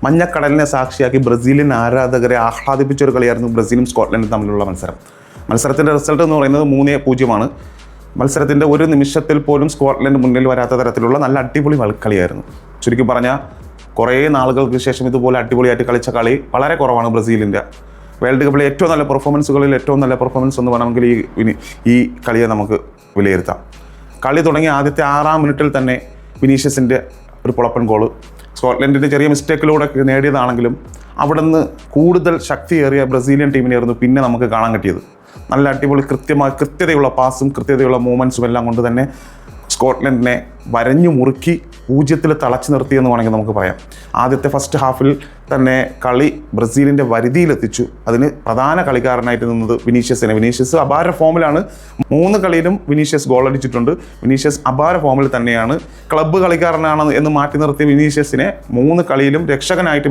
മഞ്ഞക്കടലിനെ സാക്ഷിയാക്കി ബ്രസീലിയൻ ആരാധകരെ ആഹ്ലാദിപ്പിച്ച ഒരു കളിയായിരുന്നു ബ്രസീലും സ്കോട്ട്ലൻഡും തമ്മിലുള്ള മത്സരത്തിൻ്റെ റിസൾട്ട് എന്ന് പറയുന്നത് 3-0. മത്സരത്തിൻ്റെ ഒരു നിമിഷത്തിൽ പോലും സ്കോട്ട്ലൻഡ് മുന്നിൽ വരാത്ത തരത്തിലുള്ള നല്ല അടിപൊളി കളിയായിരുന്നു. ചുരുക്കി പറഞ്ഞാൽ കുറേ നാളുകൾക്ക് ശേഷം ഇതുപോലെ അടിപൊളിയായിട്ട് കളിച്ച കളി വളരെ കുറവാണ് ബ്രസീലിൻ്റെ. വേൾഡ് കപ്പിലെ ഏറ്റവും നല്ല പെർഫോമൻസുകളിൽ ഏറ്റവും നല്ല പെർഫോമൻസ് എന്ന് വേണമെങ്കിൽ ഈ കളിയെ നമുക്ക് വിലയിരുത്താം. കളി തുടങ്ങിയ ആദ്യത്തെ 6-ാം മിനിറ്റിൽ തന്നെ വിനീഷ്യസിൻ്റെ ഒരു പൊളപ്പൻ ഗോള് സ്കോട്ട്ലൻഡിൻ്റെ ചെറിയ മിസ്റ്റേക്കിലൂടെ നേടിയതാണെങ്കിലും അവിടെ നിന്ന് കൂടുതൽ ശക്തിയേറിയ ബ്രസീലിയൻ ടീമിനെയായിരുന്നു പിന്നെ നമുക്ക് കാണാൻ കിട്ടിയത്. നല്ല അടിപൊളി കൃത്യതയുള്ള പാസും കൃത്യതയുള്ള മൂവ്മെൻറ്റ്സും എല്ലാം കൊണ്ട് തന്നെ സ്കോട്ട്ലൻഡിനെ വരഞ്ഞു മുറുക്കി 0-ൽ തളച്ചു നിർത്തിയെന്ന് വേണമെങ്കിൽ നമുക്ക് പറയാം. ആദ്യത്തെ ഫസ്റ്റ് ഹാഫിൽ തന്നെ കളി ബ്രസീലിൻ്റെ വരുതിയിലെത്തിച്ചു. അതിന് പ്രധാന കളിക്കാരനായിട്ട് നിന്നത് വിനീഷ്യസ് അപാര ഫോമിലാണ്. 3 കളിയിലും വിനീഷ്യസ് ഗോൾ അടിച്ചിട്ടുണ്ട്. വിനീഷ്യസ് അപാര ഫോമിൽ തന്നെയാണ്. ക്ലബ്ബ് കളിക്കാരനാണ് എന്ന് മാറ്റി നിർത്തിയ വിനീഷ്യസിനെ 3 കളിയിലും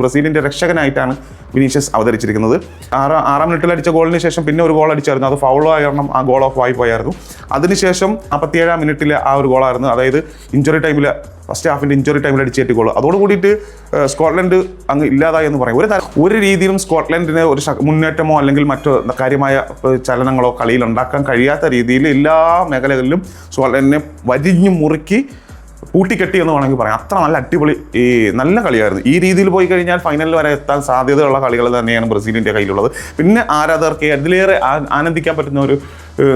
ബ്രസീലിൻ്റെ രക്ഷകനായിട്ടാണ് വിനീഷ്യസ് അവതരിച്ചിരിക്കുന്നത്. 6-ാം മിനിറ്റിൽ അടിച്ച ഗോളിന് ശേഷം പിന്നെ ഒരു ഗോൾ അടിച്ചായിരുന്നു. അത് ഫൗളോ കാരണം ആ ഗോൾ ഓഫ് ആയി പോയായിരുന്നു. അതിനുശേഷം 47-ാം മിനിറ്റിലെ ആ ഒരു ഗോളായിരുന്നു. അതായത് ഇഞ്ചുറി ടൈമിൽ ഫസ്റ്റ് ഹാഫിൻ്റെ ഇഞ്ചുറി ടൈമിൽ അടിച്ചേറ്റ് ഗോൾ. അതോട് കൂടിയിട്ട് സ്കോട്ട്ലൻഡ് അങ്ങ് ഇല്ലാതായി എന്ന് പറയും. ഒരു രീതിയിലും സ്കോട്ട്ലൻഡിന് ഒരു മുന്നേറ്റമോ അല്ലെങ്കിൽ മറ്റോ കാര്യമായ ചലനങ്ങളോ കളിയിൽ ഉണ്ടാക്കാൻ കഴിയാത്ത രീതിയിൽ എല്ലാ മേഖലകളിലും സ്കോട്ട്ലൻഡിനെ വരിഞ്ഞു മുറുക്കി കൂട്ടിക്കെട്ടി എന്ന് വേണമെങ്കിൽ പറയാം. അത്ര നല്ല അടിപൊളി നല്ല കളിയായിരുന്നു. ഈ രീതിയിൽ പോയി കഴിഞ്ഞാൽ ഫൈനലിൽ വരെ എത്താൻ സാധ്യതയുള്ള കളികൾ തന്നെയാണ് ബ്രസീലിൻ്റെ കയ്യിലുള്ളത്. പിന്നെ ആരാധകർക്ക് അതിലേറെ ആനന്ദിക്കാൻ പറ്റുന്ന ഒരു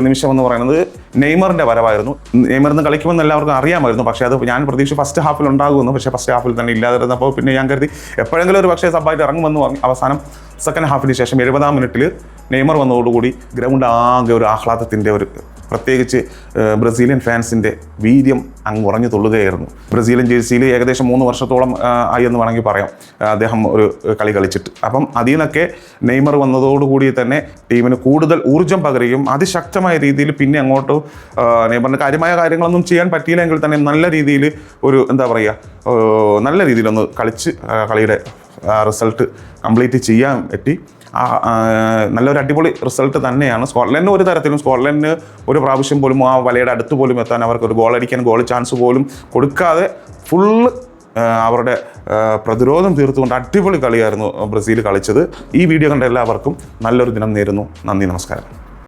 നിമിഷം എന്ന് പറയുന്നത് നെയ്മറിൻ്റെ വരവായിരുന്നു. നെയ്മറിന് കളിക്കുമെന്ന് എല്ലാവർക്കും അറിയാമായിരുന്നു. പക്ഷേ അത് ഞാൻ പ്രതീക്ഷിച്ചു ഫസ്റ്റ് ഹാഫിൽ ഉണ്ടാകുമെന്ന്. പക്ഷേ ഫസ്റ്റ് ഹാഫിൽ തന്നെ ഇല്ലാതിരുന്നപ്പോൾ പിന്നെ ഞാൻ കരുതി എപ്പോഴെങ്കിലും ഒരു പക്ഷേ സബ്ബായിട്ട് ഇറങ്ങുമെന്ന് പറഞ്ഞു. അവസാനം സെക്കൻഡ് ഹാഫിന് ശേഷം 70-ാം മിനിറ്റിൽ നെയ്മർ വന്നതോടുകൂടി ഗ്രൗണ്ട് ആകെ ഒരു ആഹ്ലാദത്തിൻ്റെ പ്രത്യേകിച്ച് ബ്രസീലിയൻ ഫാൻസിൻ്റെ വീര്യം അങ്ങ് ഉറഞ്ഞു തുള്ളുകയായിരുന്നു. ബ്രസീലിയൻ ജേഴ്സിയിൽ ഏകദേശം 3 വർഷത്തോളം ആയി എന്ന് വേണമെങ്കിൽ പറയാം അദ്ദേഹം ഒരു കളി കളിച്ചിട്ട്. അപ്പം അതിൽ നിന്നൊക്കെ നെയ്മർ വന്നതോടുകൂടി തന്നെ ടീമിന് കൂടുതൽ ഊർജ്ജം പകരുകയും അതിശക്തമായ രീതിയിൽ പിന്നെ അങ്ങോട്ട് നെയ്മറിന് കാര്യമായ കാര്യങ്ങളൊന്നും ചെയ്യാൻ പറ്റിയില്ലെങ്കിൽ തന്നെ നല്ല രീതിയിൽ ഒരു നല്ല രീതിയിലൊന്ന് കളിച്ച് കളിയുടെ റിസൾട്ട് കംപ്ലീറ്റ് ചെയ്യാൻ പറ്റി. നല്ലൊരു അടിപൊളി റിസൾട്ട് തന്നെയാണ്. സ്കോട്ട്ലൻഡിന് ഒരു പ്രാവശ്യം പോലും ആ വലയുടെ അടുത്ത് പോലും എത്താൻ അവർക്ക് ഒരു ഗോൾ ചാൻസ് പോലും കൊടുക്കാതെ ഫുള്ള് അവരുടെ പ്രതിരോധം തീർത്തുകൊണ്ട് അടിപൊളി കളിയായിരുന്നു ബ്രസീൽ കളിച്ചത്. ഈ വീഡിയോ കണ്ട എല്ലാവർക്കും നല്ലൊരു ദിനം നേരുന്നു. നന്ദി, നമസ്കാരം.